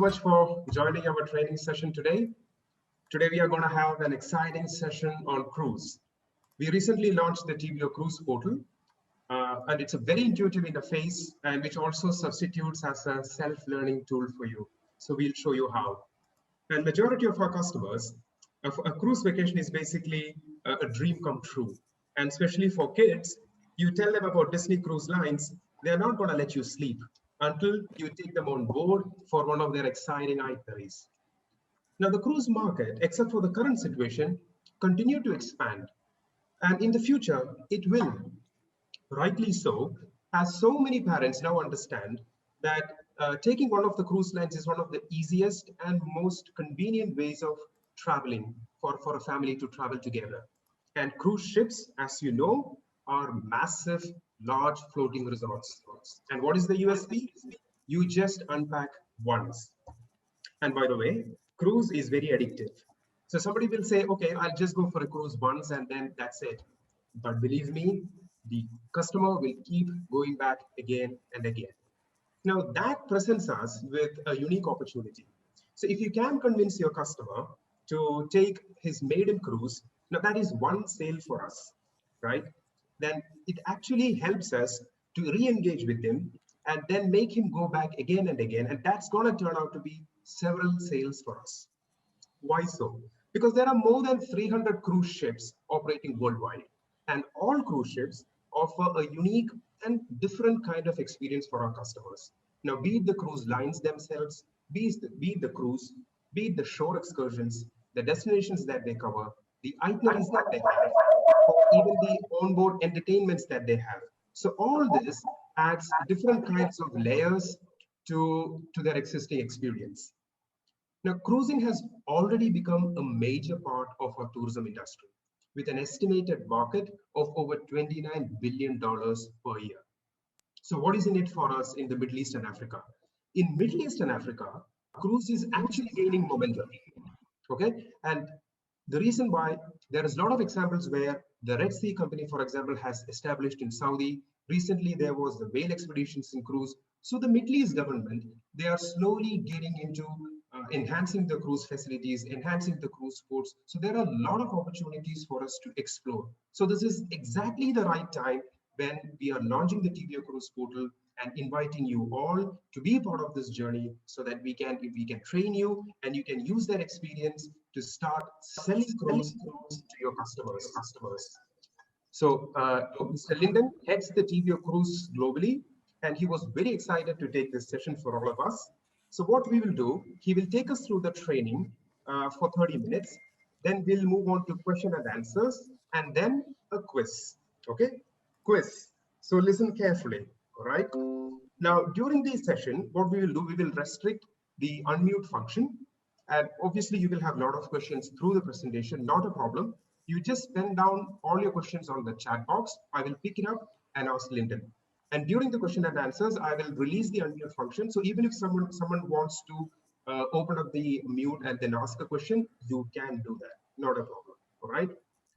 much for joining our training session today. Today we are going to have an exciting session on cruise. We recently launched the TBO Cruise portal, and it's a very intuitive interface and which also substitutes as a self-learning tool for you. So we'll show you how. And majority of our customers, a cruise vacation is basically a dream come true. And especially for kids, you tell them about Disney Cruise Lines, they're not going to let you sleep until you take them on board for one of their exciting itineraries. Now, the cruise market, except for the current situation, continue to expand. And in the future, it will, rightly so, as so many parents now understand that taking one of the cruise lines is one of the easiest and most convenient ways of traveling for a family to travel together. And cruise ships, as you know, are massive, large floating resorts. And what is the USP? You just unpack once. And by the way, cruise is very addictive. So somebody will say, okay, I'll just go for a cruise once and then that's it. But believe me, the customer will keep going back again and again. Now that presents us with a unique opportunity. So if you can convince your customer to take his maiden cruise, now that is one sale for us, right? Then it actually helps us to re-engage with him and then make him go back again and again. And that's going to turn out to be several sales for us. Why so? Because there are more than 300 cruise ships operating worldwide, and all cruise ships offer a unique and different kind of experience for our customers. Now, be it the cruise lines themselves, be it the cruise, be it the shore excursions, the destinations that they cover, the itineraries that they have, or even the onboard entertainments that they have. So all this adds different kinds of layers to their existing experience. Now, cruising has already become a major part of our tourism industry, with an estimated market of over $29 billion per year. So what is in it for us in the Middle East and Africa? In Middle East and Africa, cruise is actually gaining momentum, okay? And the reason why, there is a lot of examples where the Red Sea Company, for example, has established in Saudi. Recently, there was the whale expeditions in cruise. So the Middle East government, they are slowly getting into enhancing the cruise facilities, enhancing the cruise ports. So there are a lot of opportunities for us to explore. So this is exactly the right time when we are launching the TBO Cruise portal and inviting you all to be part of this journey so that we can train you and you can use that experience to start selling cruise to your customers. So Mr. Linden heads the TBO Cruise globally, and he was very excited to take this session for all of us. So what we will do, he will take us through the training for 30 minutes. Then we'll move on to question and answers, and then a quiz. Okay, quiz. So listen carefully. All right. Now during this session, what we will do, we will restrict the unmute function, and obviously you will have a lot of questions through the presentation. Not a problem. You just pen down all your questions on the chat box. I will pick it up and ask Lyndon. And during the question and answers, I will release the unmute function. So even if someone wants to open up the mute and then ask a question, you can do that. Not a problem. All right.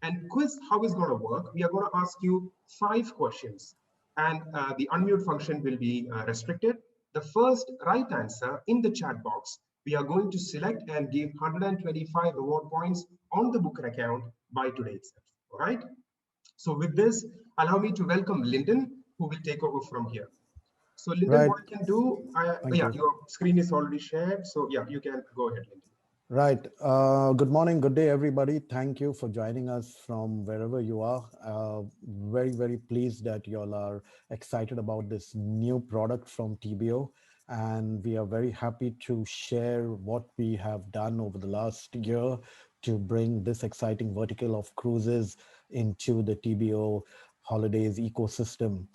And quiz, how is going to work? We are going to ask you 5 questions, and the unmute function will be restricted. The first right answer in the chat box, we are going to select and give 125 reward points on the Booker account by today itself. All right. So with this, allow me to welcome Lyndon, who will take over from here. So Lyndon, right. What I can do, your screen is already shared. So yeah, you can go ahead, Lyndon. Right. Good morning, good day, everybody. Thank you for joining us from wherever you are. Very, very pleased that you all are excited about this new product from TBO. And we are very happy to share what we have done over the last year to bring this exciting vertical of cruises into the TBO holidays ecosystem.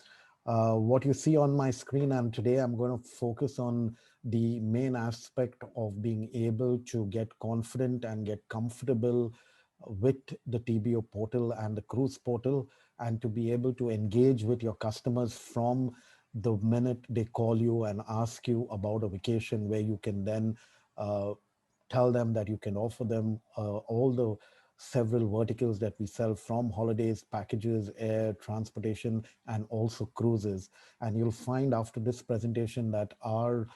What you see on my screen, and today I'm going to focus on the main aspect of being able to get confident and get comfortable with the TBO portal and the cruise portal, and to be able to engage with your customers from the minute they call you and ask you about a vacation, where you can then tell them that you can offer them all the several verticals that we sell, from holidays, packages, air, transportation, and also cruises. And you'll find after this presentation that our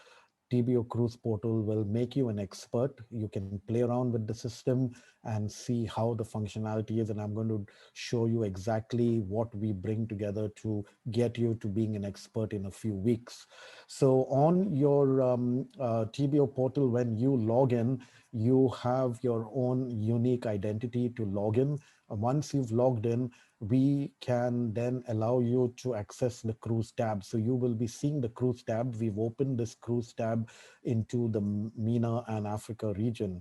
TBO Cruise Portal will make you an expert. You can play around with the system and see how the functionality is. And I'm going to show you exactly what we bring together to get you to being an expert in a few weeks. So on your TBO portal, when you log in, you have your own unique identity to log in. Once you've logged in, we can then allow you to access the cruise tab. So you will be seeing the cruise tab. We've opened this cruise tab into the MENA and Africa region.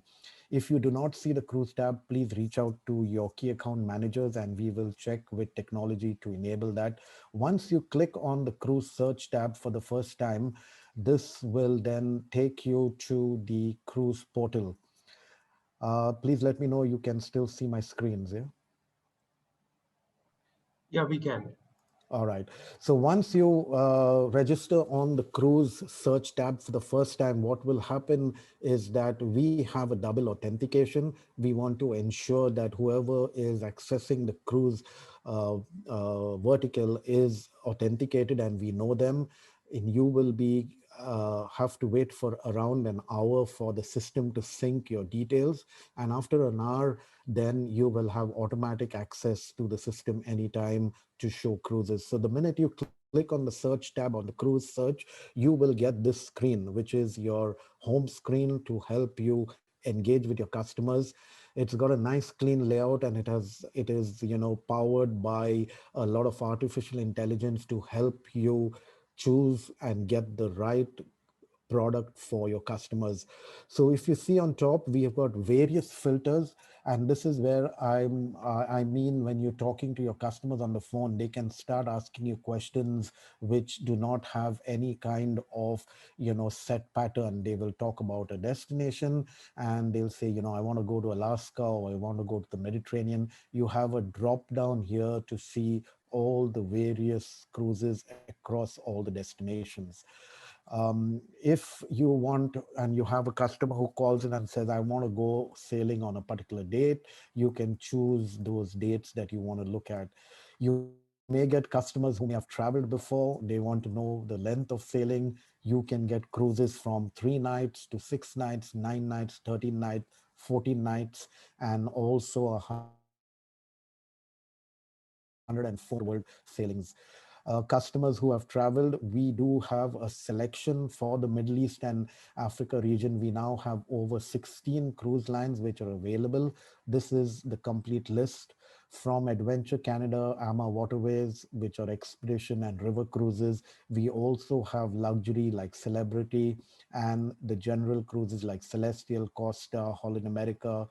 If you do not see the cruise tab, please reach out to your key account managers and we will check with technology to enable that. Once you click on the cruise search tab for the first time, this will then take you to the cruise portal. Please let me know you can still see my screens, yeah? Yeah, we can. All right. So once you register on the cruise search tab for the first time, what will happen is that we have a double authentication. We want to ensure that whoever is accessing the cruise vertical is authenticated and we know them. And you will be have to wait for around an hour for the system to sync your details. And after an hour, then you will have automatic access to the system anytime to show cruises. So the minute you click on the search tab on the cruise search, you will get this screen, which is your home screen to help you engage with your customers. It's got a nice clean layout and it is powered by a lot of artificial intelligence to help you choose and get the right product for your customers. So if you see on top, we have got various filters, and this is where I mean, when you're talking to your customers on the phone, they can start asking you questions which do not have any kind of set pattern. They will talk about a destination and they'll say, I want to go to Alaska or I want to go to the Mediterranean. You have a drop down here to see all the various cruises across all the destinations. If you want and you have a customer who calls in and says, I want to go sailing on a particular date, you can choose those dates that you want to look at. You may get customers who may have traveled before, they want to know the length of sailing. You can get cruises from 3 nights to 6 nights, 9 nights, 13 nights, 14 nights, and also 104 world sailings. Customers who have traveled, we do have a selection for the Middle East and Africa region. We now have over 16 cruise lines which are available. This is the complete list from Adventure Canada, AMA Waterways, which are expedition and river cruises. We also have luxury like Celebrity and the general cruises like Celestial, Costa, Holland America,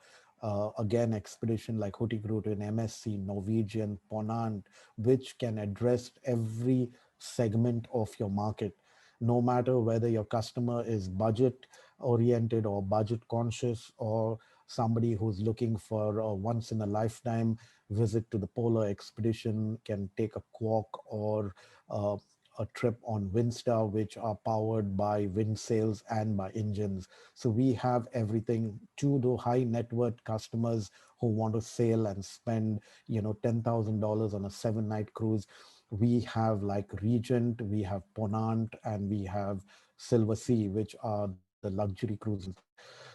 again, expedition like Hurtigruten, MSC, Norwegian, Ponant, which can address every segment of your market, no matter whether your customer is budget oriented or budget conscious or somebody who's looking for a once in a lifetime visit to the polar expedition, can take a Quark or uh, a trip on Windstar, which are powered by wind sails and by engines. So we have everything to the high net worth customers who want to sail and spend, $10,000 on a 7 night cruise. We have like Regent, we have Ponant, and we have Silver Sea, which are the luxury cruises.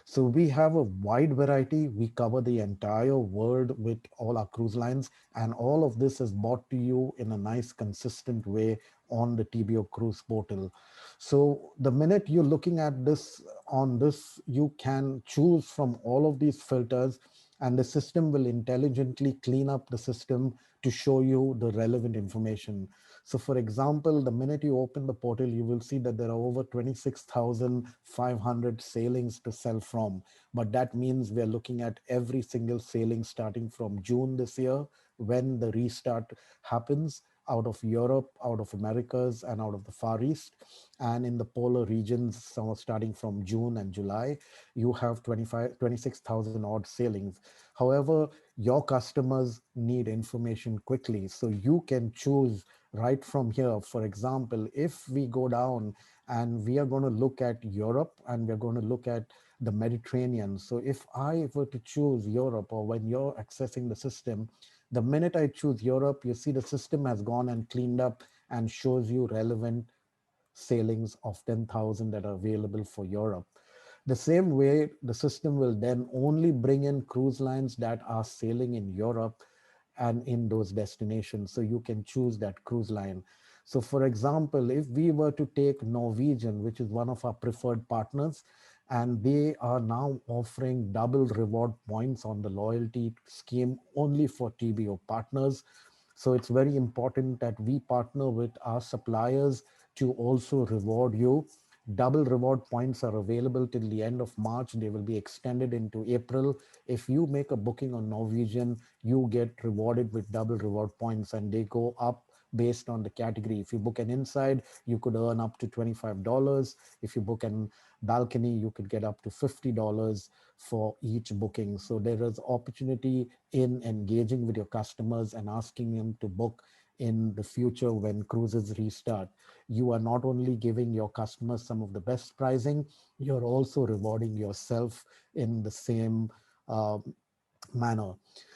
So we have a wide variety. We cover the entire world with all our cruise lines, and all of this is brought to you in a nice, consistent way on the TBO Cruise portal. So the minute you're looking at this on this, you can choose from all of these filters, and the system will intelligently clean up the system to show you the relevant information. So for example, the minute you open the portal, you will see that there are over 26,500 sailings to sell from. But that means we're looking at every single sailing starting from June this year, when the restart happens, out of Europe, out of Americas, and out of the Far East. And in the polar regions, so starting from June and July, you have 26,000 odd sailings. However, your customers need information quickly. So you can choose right from here. For example, if we go down and we are going to look at Europe and we're going to look at the Mediterranean. So if I were to choose Europe, or when you're accessing the system, the minute I choose Europe, you see the system has gone and cleaned up and shows you relevant sailings of 10,000 that are available for Europe. The same way, the system will then only bring in cruise lines that are sailing in Europe and in those destinations. So you can choose that cruise line. So for example, if we were to take Norwegian, which is one of our preferred partners, and they are now offering double reward points on the loyalty scheme only for TBO partners. So it's very important that we partner with our suppliers to also reward you. Double reward points are available till the end of March. They will be extended into April. If you make a booking on Norwegian, you get rewarded with double reward points, and they go up based on the category. If you book an inside, you could earn up to $25. If you book an balcony, you could get up to $50 for each booking. So there is opportunity in engaging with your customers and asking them to book in the future when cruises restart. You are not only giving your customers some of the best pricing, you're also rewarding yourself in the same uh, manner.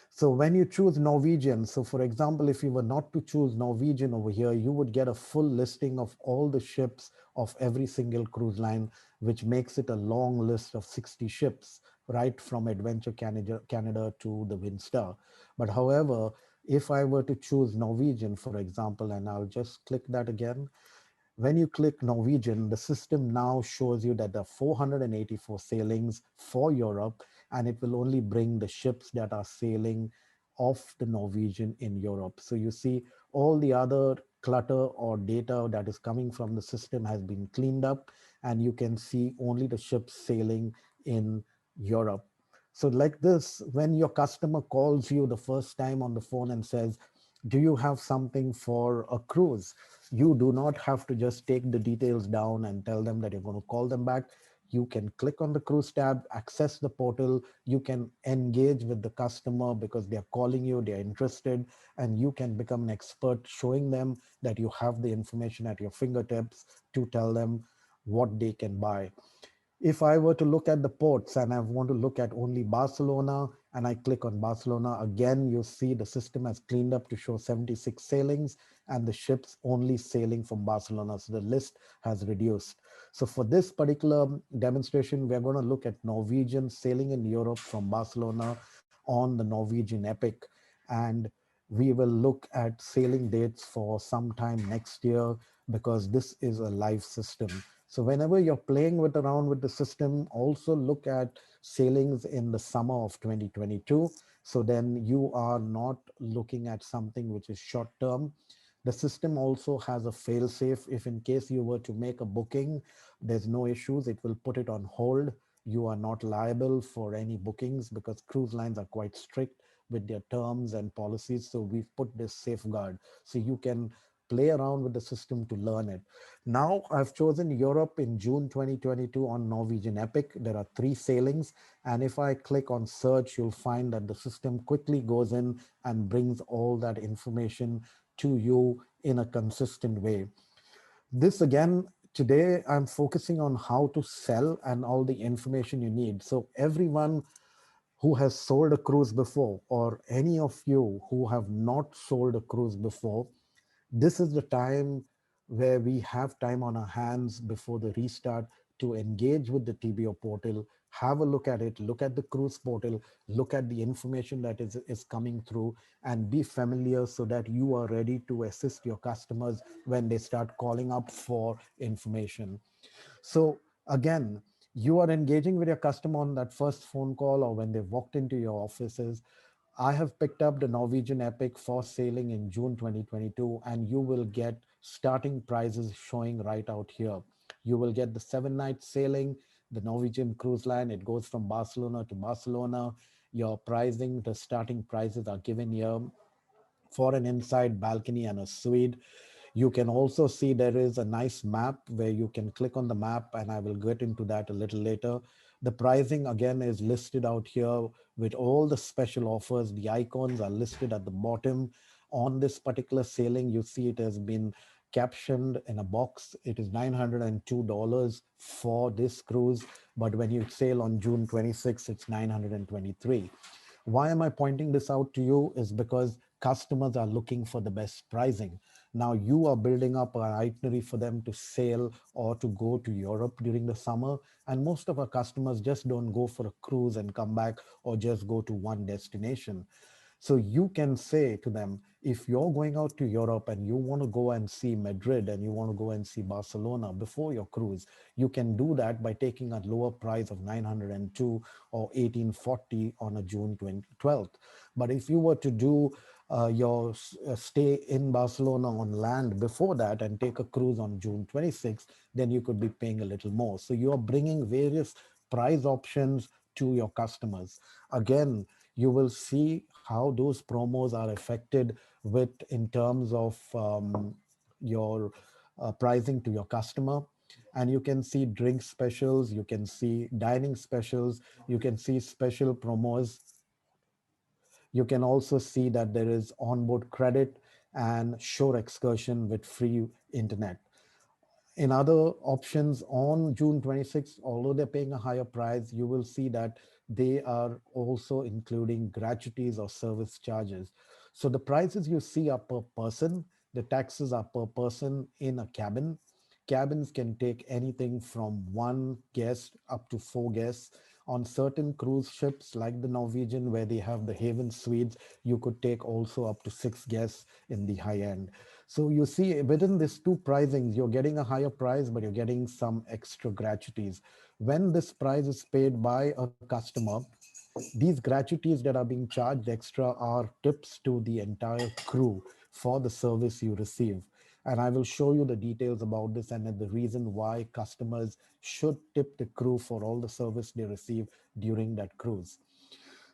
So when you choose Norwegian, so for example, if you were not to choose Norwegian over here, you would get a full listing of all the ships of every single cruise line, which makes it a long list of 60 ships, right from Adventure Canada to the Windstar. But however, if I were to choose Norwegian, for example, and I'll just click that again, when you click Norwegian, the system now shows you that there are 484 sailings for Europe, and it will only bring the ships that are sailing off the Norwegian in Europe. So you see all the other clutter or data that is coming from the system has been cleaned up, and you can see only the ships sailing in Europe. So like this, when your customer calls you the first time on the phone and says, do you have something for a cruise? You do not have to just take the details down and tell them that you're going to call them back. You can click on the cruise tab, access the portal. You can engage with the customer because they're calling you, they're interested, and you can become an expert, showing them that you have the information at your fingertips to tell them what they can buy. If I were to look at the ports and I want to look at only Barcelona and I click on Barcelona, again, you see the system has cleaned up to show 76 sailings and the ships only sailing from Barcelona. So the list has reduced. So for this particular demonstration, we're going to look at Norwegian sailing in Europe from Barcelona on the Norwegian Epic. And we will look at sailing dates for sometime next year because this is a live system. So whenever you're playing with around with the system, also look at sailings in the summer of 2022. So then you are not looking at something which is short term. The system also has a fail safe. If in case you were to make a booking, there's no issues. It will put it on hold. You are not liable for any bookings because cruise lines are quite strict with their terms and policies. So we've put this safeguard so you can play around with the system to learn it. Now I've chosen Europe in June 2022 on Norwegian Epic. There are 3 sailings. And if I click on search, you'll find that the system quickly goes in and brings all that information to you in a consistent way. This again, today I'm focusing on how to sell and all the information you need. So everyone who has sold a cruise before, or any of you who have not sold a cruise before, this is the time where we have time on our hands before the restart to engage with the TBO portal, have a look at it, look at the cruise portal, look at the information that is coming through, and be familiar so that you are ready to assist your customers when they start calling up for information. So again, you are engaging with your customer on that first phone call or when they walked into your offices. I have picked up the Norwegian Epic for sailing in June 2022, and you will get starting prices showing right out here. You will get the 7-night sailing, the Norwegian cruise line. It goes from Barcelona to Barcelona. Your pricing, the starting prices are given here for an inside balcony and a suite. You can also see there is a nice map where you can click on the map, and I will get into that a little later. The pricing again is listed out here with all the special offers. The icons are listed at the bottom. On this particular sailing, you see it has been captioned in a box. It is $902 for this cruise, but when you sail on June 26, it's 923. Why am I pointing this out to you is because customers are looking for the best pricing. Now you are building up an itinerary for them to sail or to go to Europe during the summer. And most of our customers just don't go for a cruise and come back or just go to one destination. So you can say to them, if you're going out to Europe and you want to go and see Madrid and you want to go and see Barcelona before your cruise, you can do that by taking a lower price of 902 or 1840 on a June 12th. But if you were to do your stay in Barcelona on land before that and take a cruise on June 26th, then you could be paying a little more. So you are bringing various price options to your customers. Again, you will see how those promos are affected with in terms of your pricing to your customer. And you can see drink specials, you can see dining specials, you can see special promos. You can also see that there is onboard credit and shore excursion with free internet. In other options on June 26th, although they're paying a higher price, you will see that they are also including gratuities or service charges. So the prices you see are per person, the taxes are per person in a cabin. Cabins can take anything from one guest up to four guests. On certain cruise ships like the Norwegian, where they have the Haven suites, you could take also up to six guests in the high end. So you see within these two pricings, you're getting a higher price, but you're getting some extra gratuities. When this price is paid by a customer, these gratuities that are being charged extra are tips to the entire crew for the service you receive. And I will show you the details about this and the reason why customers should tip the crew for all the service they receive during that cruise.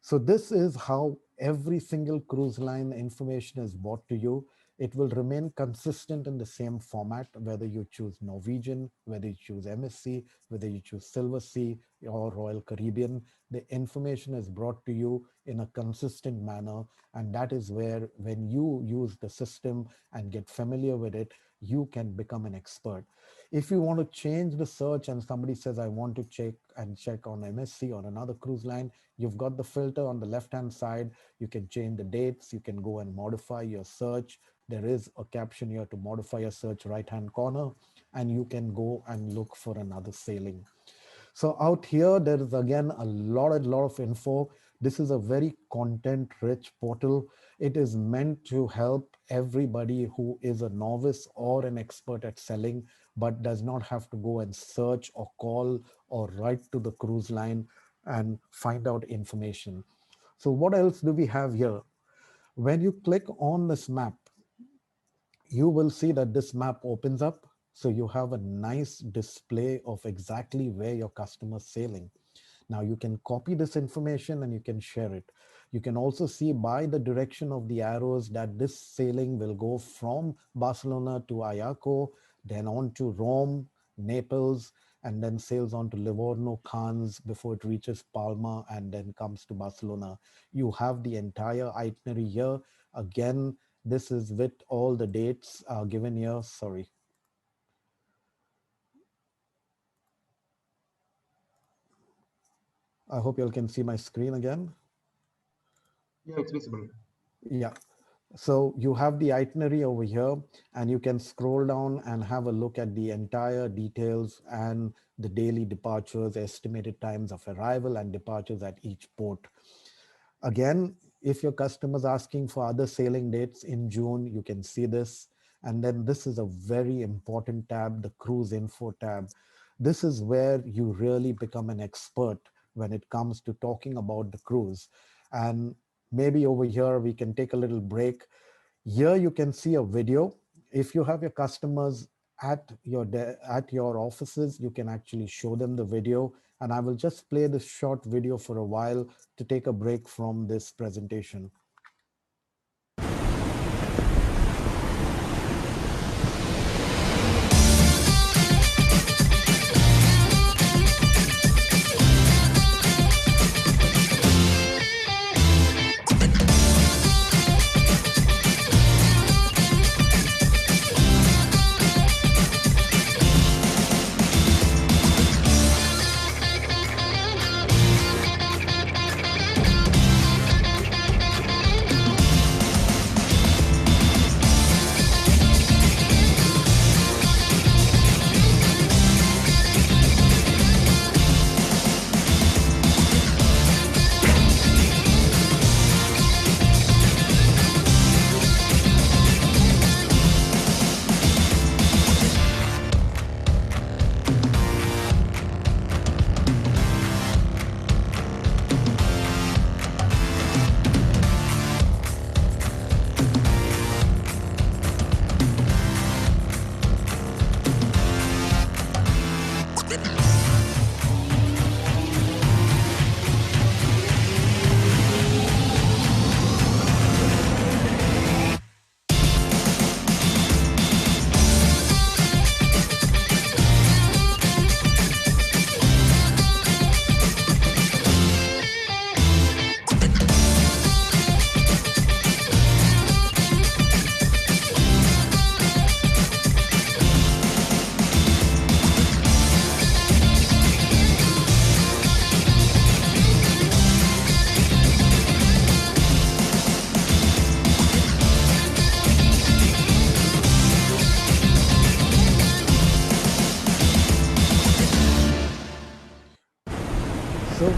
So this is how every single cruise line information is brought to you. It will remain consistent in the same format, whether you choose Norwegian, whether you choose MSC, whether you choose Silver Sea or Royal Caribbean. The information is brought to you in a consistent manner. And that is where, when you use the system and get familiar with it, you can become an expert. If you want to change the search and somebody says, I want to check on MSC or another cruise line, you've got the filter on the left-hand side. You can change the dates. You can go and modify your search. There is a caption here to modify your search right-hand corner, and you can go and look for another sailing. So out here, there is again a lot of info. This is a very content-rich portal. It is meant to help everybody who is a novice or an expert at selling, but does not have to go and search or call or write to the cruise line and find out information. So what else do we have here? When you click on this map, you will see that this map opens up. So you have a nice display of exactly where your customer is sailing. Now you can copy this information and you can share it. You can also see by the direction of the arrows that this sailing will go from Barcelona to Ayaco, then on to Rome, Naples, and then sails on to Livorno, Cannes before it reaches Palma and then comes to Barcelona. You have the entire itinerary here. Again, this is with all the dates given here. Sorry. I hope you all can see my screen again. Yeah, it's visible. Yeah. So you have the itinerary over here, and you can scroll down and have a look at the entire details and the daily departures, estimated times of arrival and departures at each port. Again, if your customer's asking for other sailing dates in June, you can see this. And then this is a very important tab, the cruise info tab. This is where you really become an expert when it comes to talking about the cruise. And maybe over here, we can take a little break. Here you can see a video. If you have your customers at your offices, you can actually show them the video. And I will just play this short video for a while to take a break from this presentation. So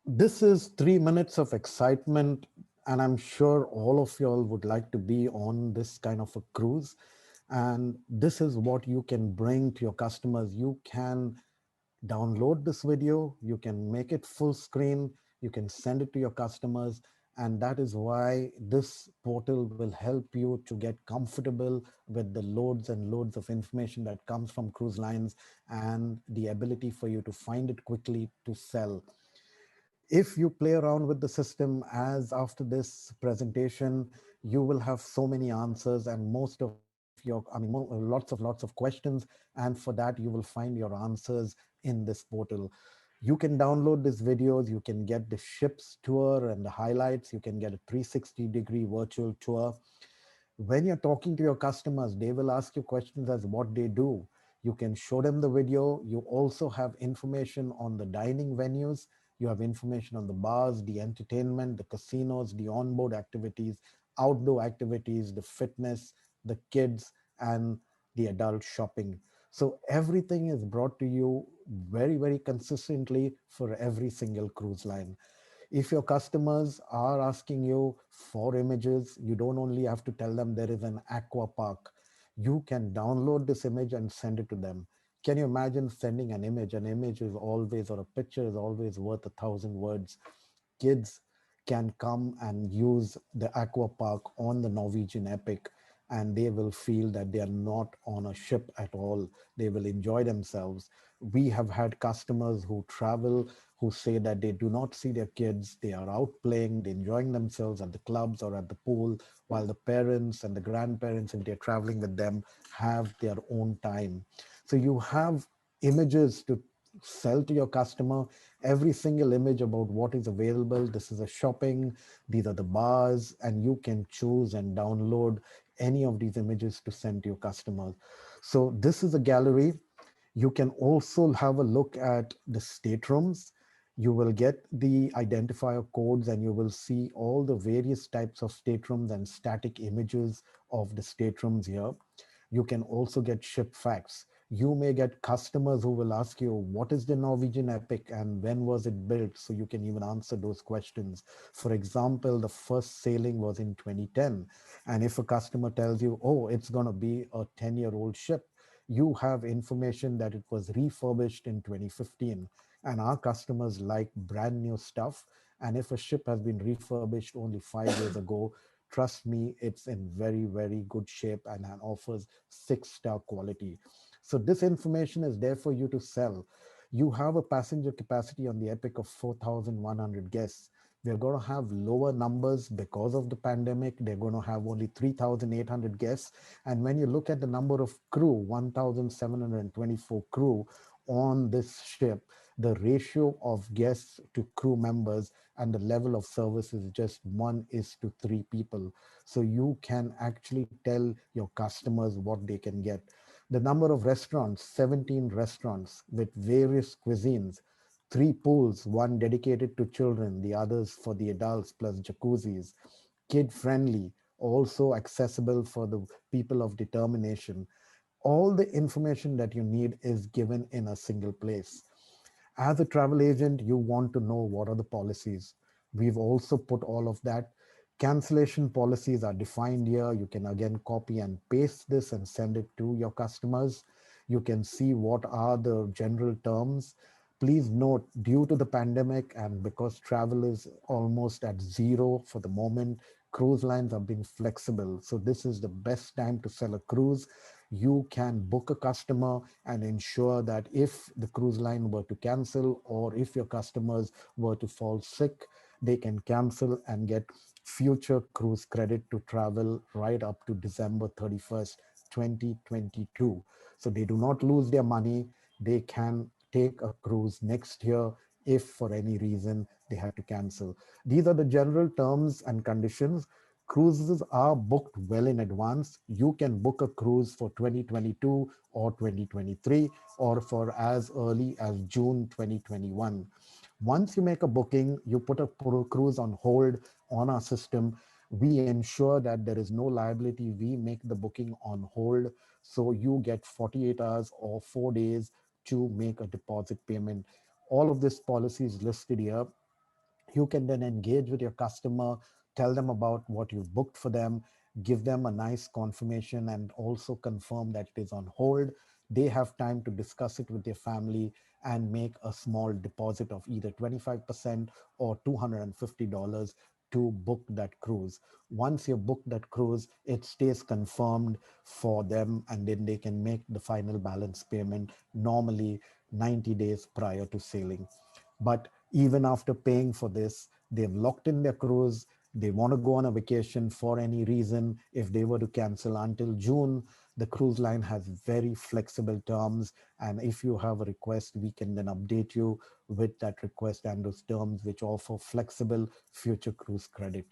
this is 3 minutes of excitement, and I'm sure all of y'all would like to be on this kind of a cruise. And this is what you can bring to your customers. You can download this video, you can make it full screen, you can send it to your customers. And that is why this portal will help you to get comfortable with the loads and loads of information that comes from cruise lines and the ability for you to find it quickly to sell. If you play around with the system, as after this presentation, you will have so many answers and most of your, lots of questions. And for that, you will find your answers in this portal. You can download these videos, you can get the ship's tour and the highlights, you can get a 360-degree virtual tour. When you're talking to your customers, they will ask you questions as what they do. You can show them the video. You also have information on the dining venues. You have information on the bars, the entertainment, the casinos, the onboard activities, outdoor activities, the fitness, the kids, and the adult shopping. So everything is brought to you very, very consistently for every single cruise line. If your customers are asking you for images, you don't only have to tell them there is an aqua park. You can download this image and send it to them. Can you imagine sending an image? An image is always, or a picture is always worth 1,000 words. Kids can come and use the aqua park on the Norwegian Epic, and they will feel that they are not on a ship at all. They will enjoy themselves. We have had customers who travel who say that they do not see their kids. They are out playing, they're enjoying themselves at the clubs or at the pool, while the parents and the grandparents, if they're traveling with them, have their own time. So you have images to sell to your customer, every single image about what is available. This is a shopping, these are the bars, and you can choose and download any of these images to send to your customers. So this is a gallery. You can also have a look at the staterooms. You will get the identifier codes and you will see all the various types of staterooms and static images of the staterooms here. You can also get ship facts. You may get customers who will ask you, what is the Norwegian Epic and when was it built? So you can even answer those questions. For example, the first sailing was in 2010. And if a customer tells you, oh, it's going to be a 10-year-old ship, you have information that it was refurbished in 2015. And our customers like brand new stuff. And if a ship has been refurbished only 5 years ago, trust me, it's in very, very good shape and offers 6-star quality. So this information is there for you to sell. You have a passenger capacity on the Epic of 4,100 guests. They're going to have lower numbers because of the pandemic. They're going to have only 3,800 guests. And when you look at the number of crew, 1,724 crew on this ship, the ratio of guests to crew members and the level of service is just 1:3 people. So you can actually tell your customers what they can get. The number of restaurants, 17 restaurants with various cuisines, 3 pools, one dedicated to children, the others for the adults, plus jacuzzis, kid friendly, also accessible for the people of determination. All the information that you need is given in a single place. As a travel agent, you want to know what are the policies. We've also put all of that. Cancellation policies are defined here. You can again copy and paste this and send it to your customers. You can see what are the general terms. Please note, due to the pandemic and because travel is almost at zero for the moment, cruise lines are being flexible. So this is the best time to sell a cruise. You can book a customer and ensure that if the cruise line were to cancel or if your customers were to fall sick, they can cancel and get future cruise credit to travel right up to December 31st, 2022. So they do not lose their money. They can take a cruise next year if for any reason they had to cancel. These are the general terms and conditions. Cruises are booked well in advance. You can book a cruise for 2022 or 2023 or for as early as June 2021. Once you make a booking, you put a cruise on hold on our system. We ensure that there is no liability. We make the booking on hold. So you get 48 hours or 4 days to make a deposit payment. All of this policy is listed here. You can then engage with your customer, tell them about what you've booked for them, give them a nice confirmation, and also confirm that it is on hold. They have time to discuss it with their family and make a small deposit of either 25% or $250 to book that cruise. Once you book that cruise, it stays confirmed for them, and then they can make the final balance payment normally 90 days prior to sailing. But even after paying for this, they've locked in their cruise. They want to go on a vacation for any reason. If they were to cancel until June, the cruise line has very flexible terms. And if you have a request, we can then update you with that request and those terms, which offer flexible future cruise credit.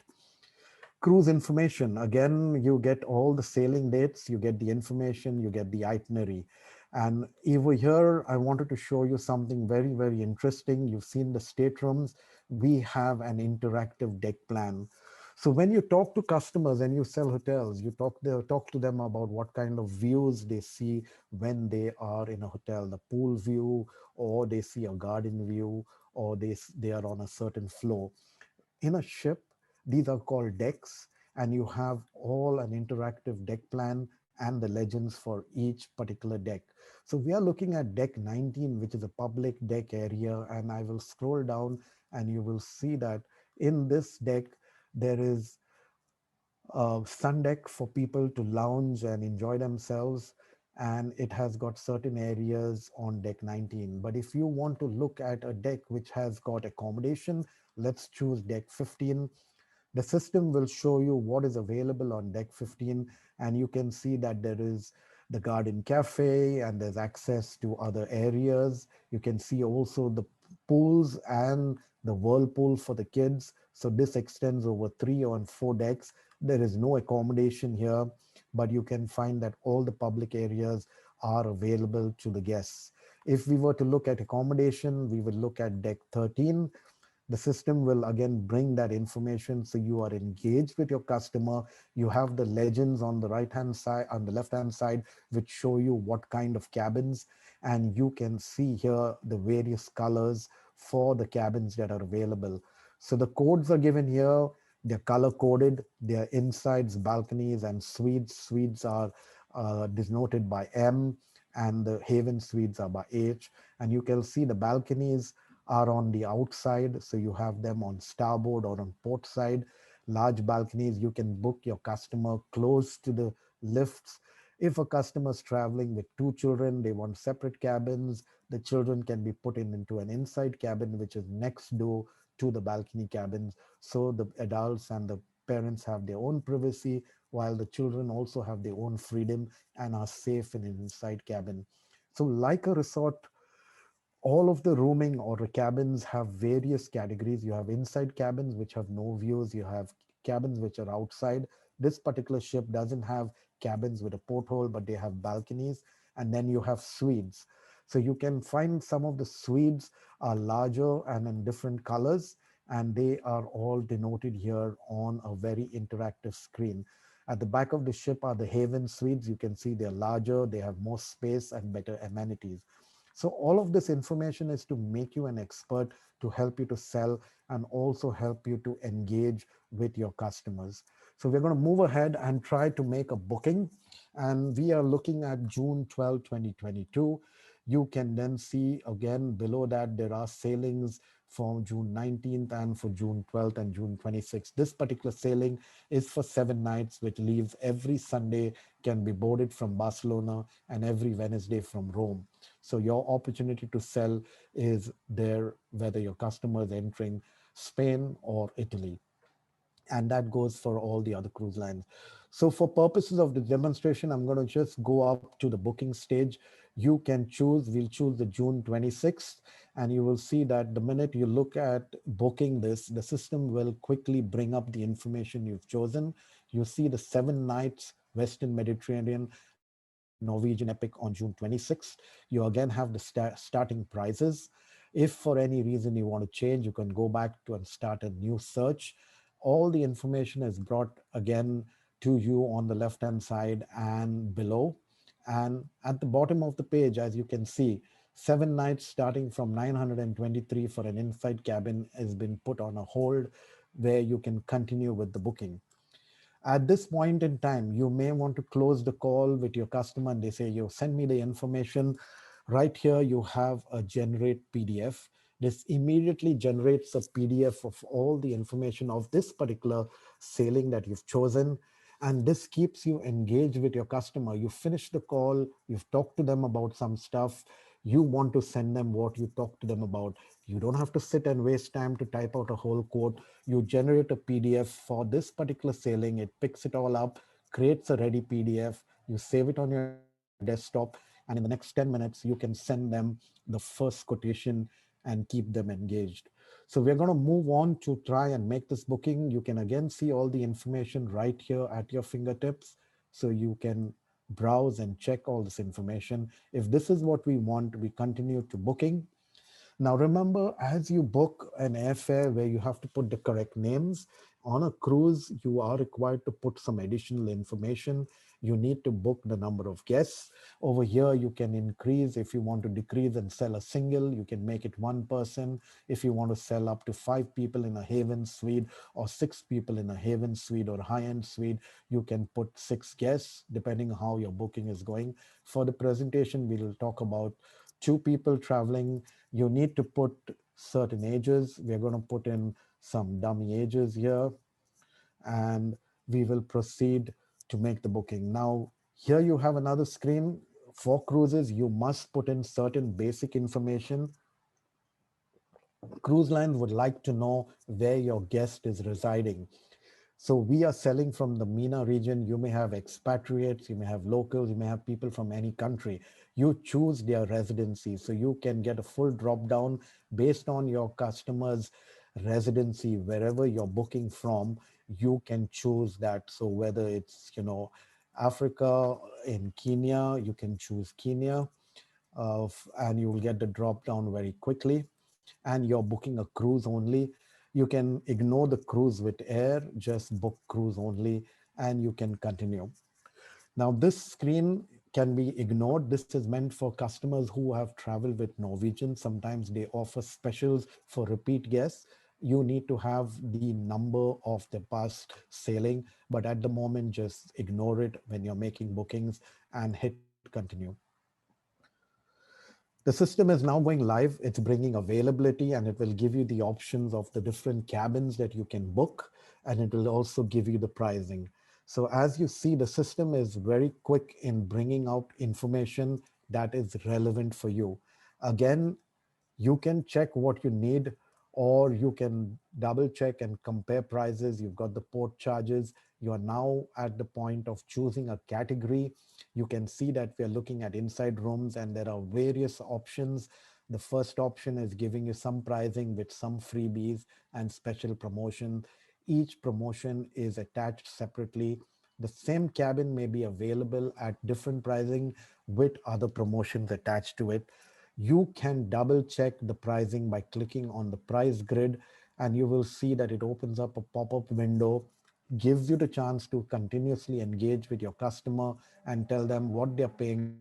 Cruise information. Again, you get all the sailing dates, you get the information, you get the itinerary. And over here, I wanted to show you something very, very interesting. You've seen the staterooms. We have an interactive deck plan. So when you talk to customers and you sell hotels, you talk to them about what kind of views they see when they are in a hotel, the pool view, or they see a garden view, or they are on a certain floor. In a ship, these are called decks, and you have all an interactive deck plan and the legends for each particular deck. So we are looking at deck 19, which is a public deck area, and I will scroll down and you will see that in this deck, there is sun deck for people to lounge and enjoy themselves. And it has got certain areas on deck 19. But if you want to look at a deck which has got accommodation, let's choose deck 15. The system will show you what is available on deck 15, and you can see that there is the garden cafe and there's access to other areas. You can see also the pools and the whirlpool for the kids. So this extends over 3 or 4 decks. There is no accommodation here, but you can find that all the public areas are available to the guests. If we were to look at accommodation, we would look at deck 13. The system will again bring that information, so you are engaged with your customer. You have the legends on the right hand side, on the left hand side, which show you what kind of cabins, and you can see here the various colors for the cabins that are available. So the codes are given here. They're color coded. They're insides, balconies, and suites. Suites are denoted by M, and the haven suites are by H. And you can see the balconies are on the outside. So you have them on starboard or on port side. Large balconies, you can book your customer close to the lifts. If a customer is traveling with 2 children, they want separate cabins. The children can be put into an inside cabin, which is next door to the balcony cabins. So the adults and the parents have their own privacy, while the children also have their own freedom and are safe in an inside cabin. So like a resort, all of the rooming or the cabins have various categories. You have inside cabins which have no views. You have cabins which are outside. This particular ship doesn't have cabins with a porthole, but they have balconies. And then you have suites. So you can find some of the suites are larger and in different colors, and they are all denoted here on a very interactive screen. At the back of the ship are the haven suites. You can see they're larger, they have more space and better amenities. So all of this information is to make you an expert, to help you to sell, and also help you to engage with your customers. So we're going to move ahead and try to make a booking. And we are looking at June 12, 2022. You can then see again below that there are sailings for June 19th and for June 12th and June 26th. This particular sailing is for 7 nights, which leaves every Sunday, can be boarded from Barcelona, and every Wednesday from Rome. So your opportunity to sell is there, whether your customer is entering Spain or Italy. And that goes for all the other cruise lines. So for purposes of the demonstration, I'm going to just go up to the booking stage. You can choose, we'll choose the June 26th, and you will see that the minute you look at booking this, the system will quickly bring up the information you've chosen. You see the 7 nights Western Mediterranean Norwegian Epic on June 26th. You again have the starting prices. If for any reason you want to change, you can go back to and start a new search. All the information is brought again to you on the left hand side and below. And at the bottom of the page, as you can see, 7 nights starting from 923 for an inside cabin has been put on a hold where you can continue with the booking. At this point in time, you may want to close the call with your customer and they say, you send me the information. Right here, you have a generate PDF. This immediately generates a PDF of all the information of this particular sailing that you've chosen. And this keeps you engaged with your customer. You finish the call, you've talked to them about some stuff, you want to send them what you talked to them about. You don't have to sit and waste time to type out a whole quote. You generate a PDF for this particular sailing, it picks it all up, creates a ready PDF, you save it on your desktop, and in the next 10 minutes, you can send them the first quotation and keep them engaged. So we're going to move on to try and make this booking. You can again see all the information right here at your fingertips. So you can browse and check all this information. If this is what we want, we continue to booking. Now, remember, as you book an airfare where you have to put the correct names, on a cruise, you are required to put some additional information. You need to book the number of guests. Over here, you can increase. If you want to decrease and sell a single, you can make it one person. If you want to sell up to 5 people in a Haven suite or 6 people in a Haven suite or high-end suite, you can put 6 guests, depending how your booking is going. For the presentation, we will talk about 2 people traveling. You need to put certain ages. We're going to put in some dummy ages here, and we will proceed to make the booking. Now, here you have another screen. For cruises, you must put in certain basic information. Cruise lines would like to know where your guest is residing. So we are selling from the MENA region. You may have expatriates, you may have locals, you may have people from any country. You choose their residency. So you can get a full drop down based on your customer's residency, wherever you're booking from, you can choose that. So whether it's, Africa, in Kenya, you can choose Kenya, and you will get the drop down very quickly. And you're booking a cruise only, you can ignore the cruise with air, just book cruise only, and you can continue. Now, this screen can be ignored. This is meant for customers who have traveled with Norwegian. Sometimes they offer specials for repeat guests. You need to have the number of the past sailing, but at the moment, just ignore it when you're making bookings and hit continue. The system is now going live. It's bringing availability and it will give you the options of the different cabins that you can book, and it will also give you the pricing. So as you see, the system is very quick in bringing out information that is relevant for you. Again, you can check what you need, or you can double check and compare prices. You've got the port charges. You are now at the point of choosing a category. You can see that we are looking at inside rooms and there are various options. The first option is giving you some pricing with some freebies and special promotion. Each promotion is attached separately. The same cabin may be available at different pricing with other promotions attached to it. You can double check the pricing by clicking on the price grid, and you will see that it opens up a pop-up window, gives you the chance to continuously engage with your customer and tell them what they're paying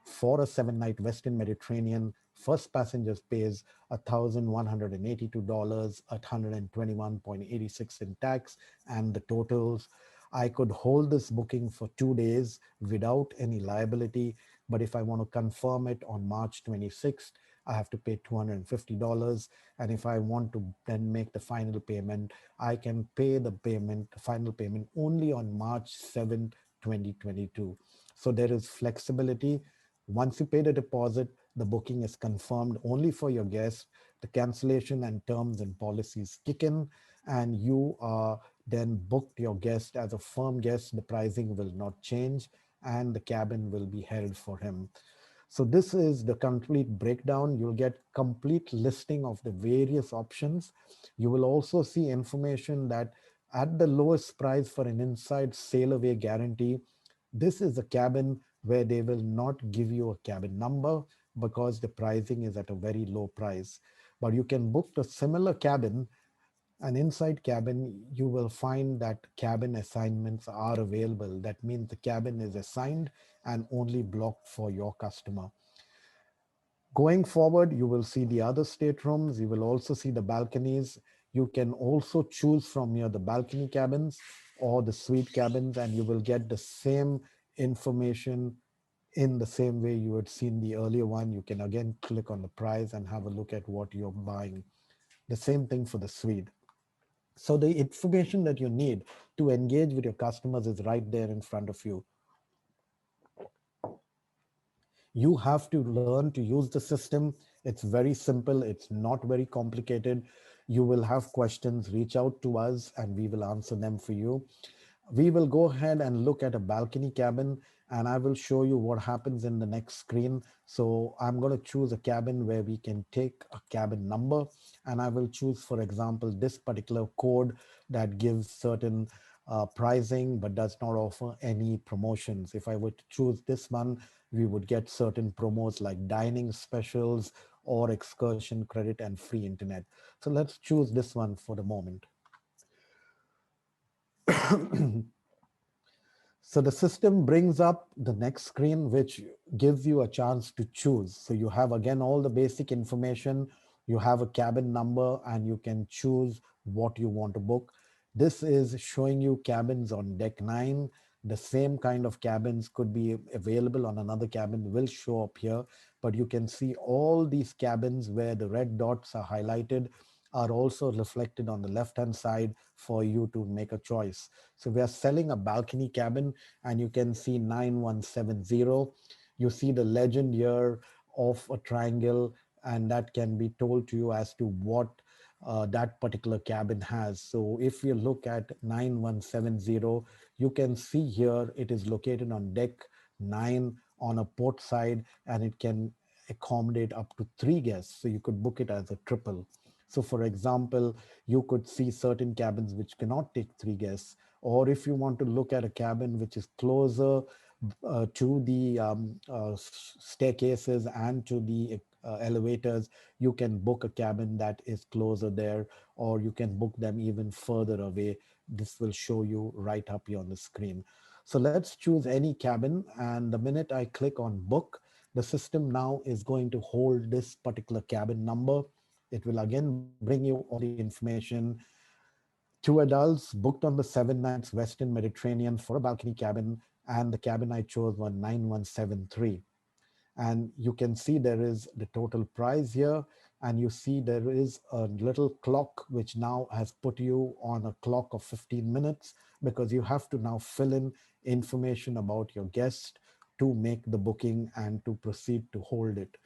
for a 7 night Western Mediterranean. First passengers pays $1,182, 121.86 in tax, and the totals. I could hold this booking for 2 days without any liability, but if I want to confirm it on March 26th, I have to pay $250. And if I want to then make the final payment, I can pay the final payment only on March 7th, 2022. So there is flexibility. Once you pay the deposit, the booking is confirmed only for your guest. The cancellation and terms and policies kick in, and you are then booked your guest as a firm guest. The pricing will not change, and the cabin will be held for him. So this is the complete breakdown. You'll get complete listing of the various options. You will also see information that at the lowest price for an inside sail away guarantee, this is a cabin where they will not give you a cabin number because the pricing is at a very low price. But you can book a similar cabin, an inside cabin. You will find that cabin assignments are available. That means the cabin is assigned and only blocked for your customer. Going forward, you will see the other staterooms. You will also see the balconies. You can also choose from here the balcony cabins or the suite cabins, and you will get the same information in the same way you had seen the earlier one. You can again click on the price and have a look at what you're buying. The same thing for the suite. So the information that you need to engage with your customers is right there in front of you. You have to learn to use the system. It's very simple. It's not very complicated. You will have questions, reach out to us and we will answer them for you. We will go ahead and look at a balcony cabin, and I will show you what happens in the next screen. So I'm going to choose a cabin where we can take a cabin number, and I will choose, for example, this particular code that gives certain pricing but does not offer any promotions. If I were to choose this one, we would get certain promos like dining specials or excursion credit and free internet. So let's choose this one for the moment. So the system brings up the next screen, which gives you a chance to choose. So you have again all the basic information, you have a cabin number, and you can choose what you want to book. This is showing you cabins on deck 9. The same kind of cabins could be available on another cabin, will show up here, but you can see all these cabins where the red dots are highlighted are also reflected on the left hand side for you to make a choice. So we are selling a balcony cabin, and you can see 9170. You see the legend here of a triangle, and that can be told to you as to what that particular cabin has. So if you look at 9170, you can see here it is located on deck 9 on a port side, and it can accommodate up to 3 guests. So you could book it as a triple. So for example, you could see certain cabins which cannot take 3 guests, or if you want to look at a cabin which is closer to the staircases and to the elevators, you can book a cabin that is closer there, or you can book them even further away. This will show you right up here on the screen. So let's choose any cabin, and the minute I click on book, the system now is going to hold this particular cabin number. It will again bring you all the information. 2 adults booked on the 7 nights Western Mediterranean for a balcony cabin, and the cabin I chose was 9173. And you can see there is the total price here, and you see there is a little clock which now has put you on a clock of 15 minutes, because you have to now fill in information about your guest to make the booking and to proceed to hold it.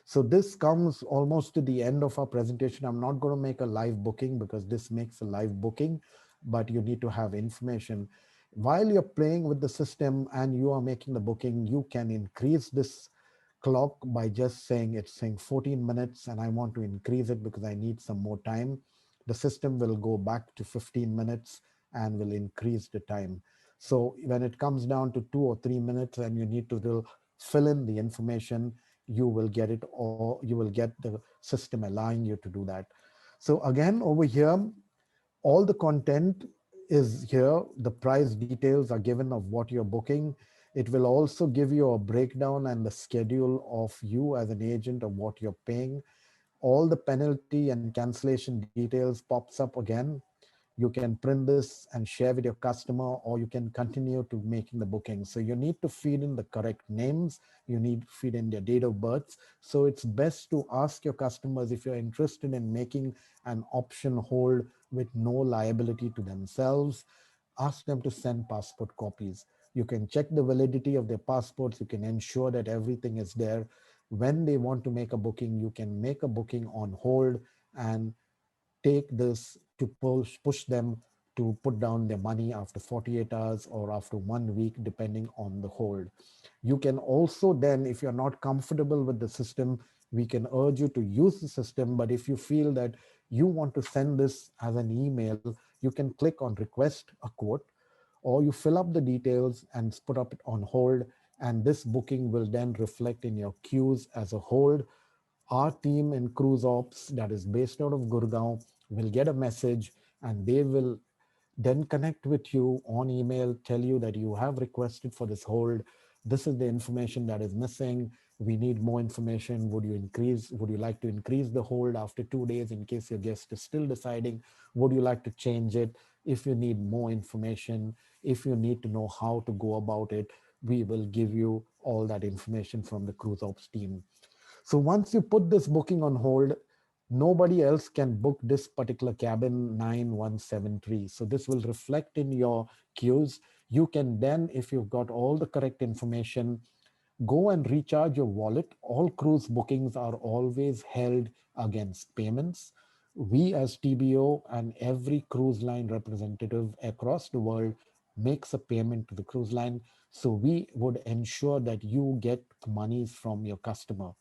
So this comes almost to the end of our presentation. I'm not going to make a live booking because this makes a live booking, but you need to have information. While you're playing with the system and you are making the booking, you can increase this clock by just saying, it's saying 14 minutes and I want to increase it because I need some more time. The system will go back to 15 minutes and will increase the time. So when it comes down to 2 or 3 minutes and you need to fill in the information, you will get it, or you will get the system allowing you to do that. So again, over here, all the content is here. The price details are given of what you're booking. It will also give you a breakdown and the schedule of you as an agent of what you're paying. All the penalty and cancellation details pops up again. You can print this and share with your customer, or you can continue to making the booking. So you need to feed in the correct names, you need to feed in their date of birth. So it's best to ask your customers, if you're interested in making an option hold with no liability to themselves, ask them to send passport copies. You can check the validity of their passports, you can ensure that everything is there. When they want to make a booking, you can make a booking on hold and take this to push them to put down their money after 48 hours or after 1 week, depending on the hold. You can also then, if you're not comfortable with the system, we can urge you to use the system. But if you feel that you want to send this as an email, you can click on request a quote, or you fill up the details and put up it on hold. And this booking will then reflect in your queues as a hold. Our team in Cruise Ops that is based out of Gurgaon will get a message, and they will then connect with you on email, tell you that you have requested for this hold. this is the information that is missing. We need more information. Would you like to increase the hold after 2 days in case your guest is still deciding? Would you like to change it? If you need more information, if you need to know how to go about it, we will give you all that information from the cruise ops team. So once you put this booking on hold, nobody else can book this particular cabin 9173. So this will reflect in your queues. You can then, if you've got all the correct information, go and recharge your wallet. All cruise bookings are always held against payments. We as TBO and every cruise line representative across the world makes a payment to the cruise line. So we would ensure that you get monies from your customer.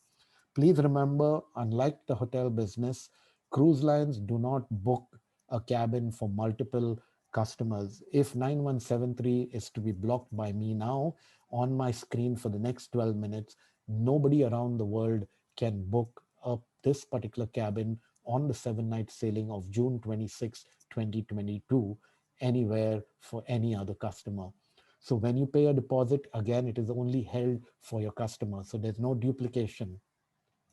Please remember, unlike the hotel business, cruise lines do not book a cabin for multiple customers. If 9173 is to be blocked by me now on my screen for the next 12 minutes, nobody around the world can book up this particular cabin on the 7 night sailing of June 26, 2022, anywhere for any other customer. So when you pay a deposit, again, it is only held for your customer. So there's no duplication.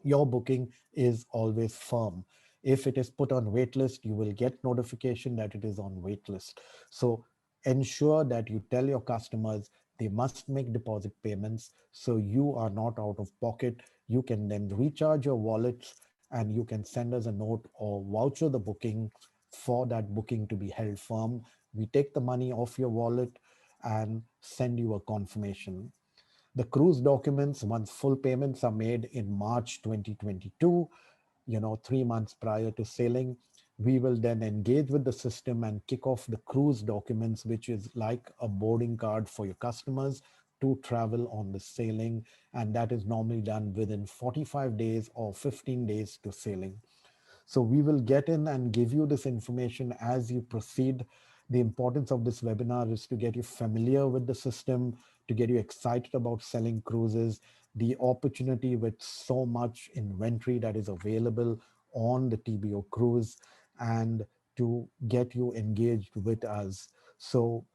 Your booking is always firm. If it is put on waitlist, you will get notification that it is on waitlist. So ensure that you tell your customers they must make deposit payments so you are not out of pocket. You can then recharge your wallets and you can send us a note or voucher the booking for that booking to be held firm. We take the money off your wallet and send you a confirmation. The cruise documents, once full payments are made in March 2022, 3 months prior to sailing, we will then engage with the system and kick off the cruise documents, which is like a boarding card for your customers to travel on the sailing. And that is normally done within 45 days or 15 days to sailing. So we will get in and give you this information as you proceed. The importance of this webinar is to get you familiar with the system, to get you excited about selling cruises, the opportunity with so much inventory that is available on the TBO cruise, and to get you engaged with us. So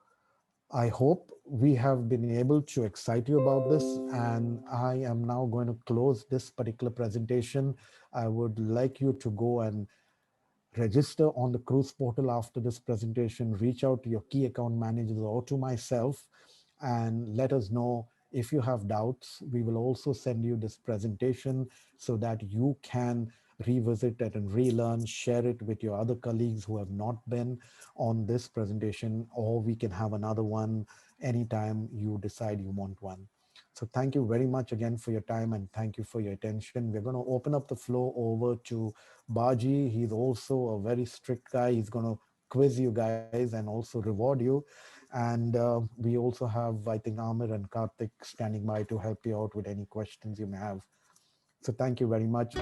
I hope we have been able to excite you about this, and I am now going to close this particular presentation. I would like you to go and register on the cruise portal after this presentation, reach out to your key account managers or to myself and let us know if you have doubts. We will also send you this presentation so that you can revisit it and relearn, share it with your other colleagues who have not been on this presentation, or we can have another one anytime you decide you want one. So thank you very much again for your time and thank you for your attention. We're going to open up the floor over to Baji. He's also a very strict guy. He's going to quiz you guys and also reward you. And we also have, I think, Amir and Karthik standing by to help you out with any questions you may have. So thank you very much.